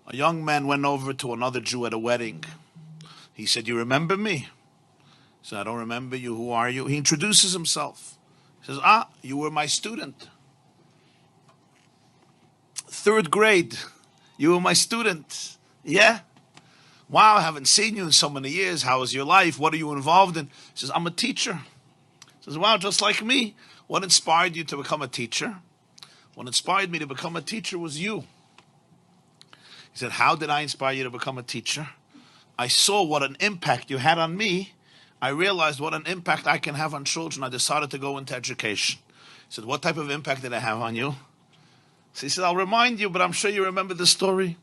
A young man went over to another Jew at a wedding. He said, "You remember me?" He said, "I don't remember you. Who are you?" He introduces himself. He says, "You were my student. Third grade. You were my student." "Yeah. Wow, I haven't seen you in so many years. How is your life? What are you involved in?" He says, "I'm a teacher." He says, "Wow, just like me. What inspired you to become a teacher?" "What inspired me to become a teacher was you." He said, "How did I inspire you to become a teacher?" "I saw what an impact you had on me. I realized what an impact I can have on children. I decided to go into education." He said, "What type of impact did I have on you?" So he said, "I'll remind you, but I'm sure you remember the story.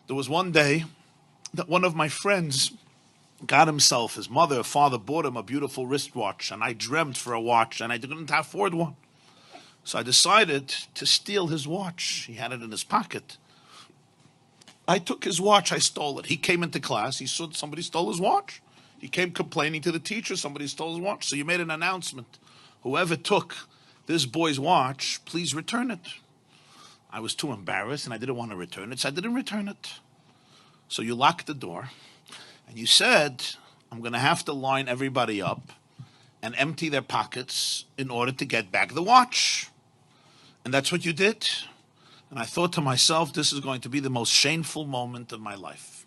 There was one day that one of my friends got himself, his mother or father bought him a beautiful wristwatch, and I dreamt for a watch, and I didn't afford one. So I decided to steal his watch. He had it in his pocket. I took his watch, I stole it. He came into class, he saw somebody stole his watch. He came complaining to the teacher, somebody stole his watch. So you made an announcement. Whoever took this boy's watch, please return it." I was too embarrassed and I didn't want to return it, so I didn't return it. So you locked the door and you said, "I'm going to have to line everybody up and empty their pockets in order to get back the watch." And that's what you did. And I thought to myself, this is going to be the most shameful moment of my life.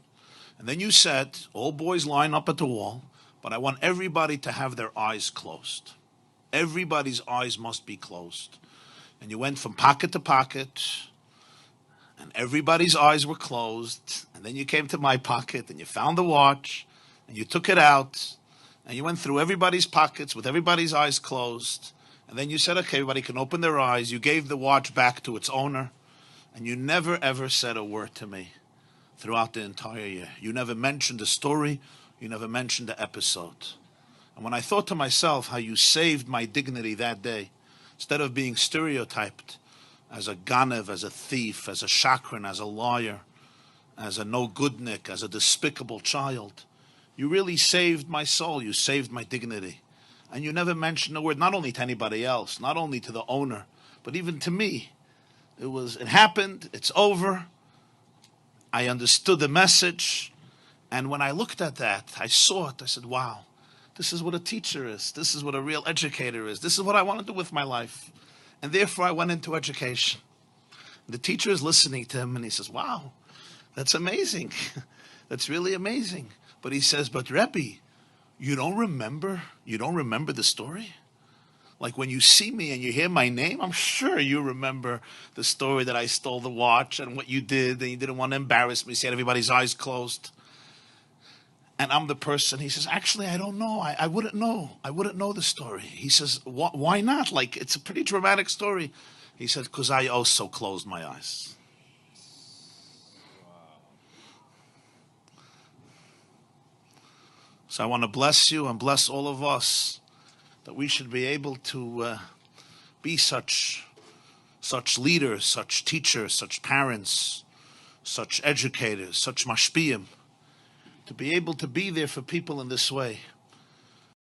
And then you said, "All boys line up at the wall, but I want everybody to have their eyes closed. Everybody's eyes must be closed." And you went from pocket to pocket, and everybody's eyes were closed. And then you came to my pocket, and you found the watch, and you took it out, and you went through everybody's pockets with everybody's eyes closed. And then you said, "Okay, everybody can open their eyes." You gave the watch back to its owner. And you never, ever said a word to me throughout the entire year. You never mentioned the story. You never mentioned the episode. And when I thought to myself how you saved my dignity that day, instead of being stereotyped as a ganev, as a thief, as a shakran, as a liar, as a no-goodnik, as a despicable child, you really saved my soul. You saved my dignity. And you never mentioned a word, not only to anybody else, not only to the owner, but even to me. It happened, it's over. I understood the message. And when I looked at that, I saw it. I said, wow, this is what a teacher is. This is what a real educator is. This is what I want to do with my life. And therefore I went into education. The teacher is listening to him and he says, wow, that's amazing. That's really amazing. But he says, but Rebbe, you don't remember the story? Like when you see me and you hear my name, I'm sure you remember the story that I stole the watch and what you did, and you didn't want to embarrass me, so you had everybody's eyes closed. And I'm the person, he says, actually, I don't know. I wouldn't know. I wouldn't know the story. He says, why not? Like, it's a pretty dramatic story. He said, because I also closed my eyes. So I want to bless you and bless all of us, that we should be able to be such leaders, such teachers, such parents, such educators, such mashpiyim, to be able to be there for people in this way.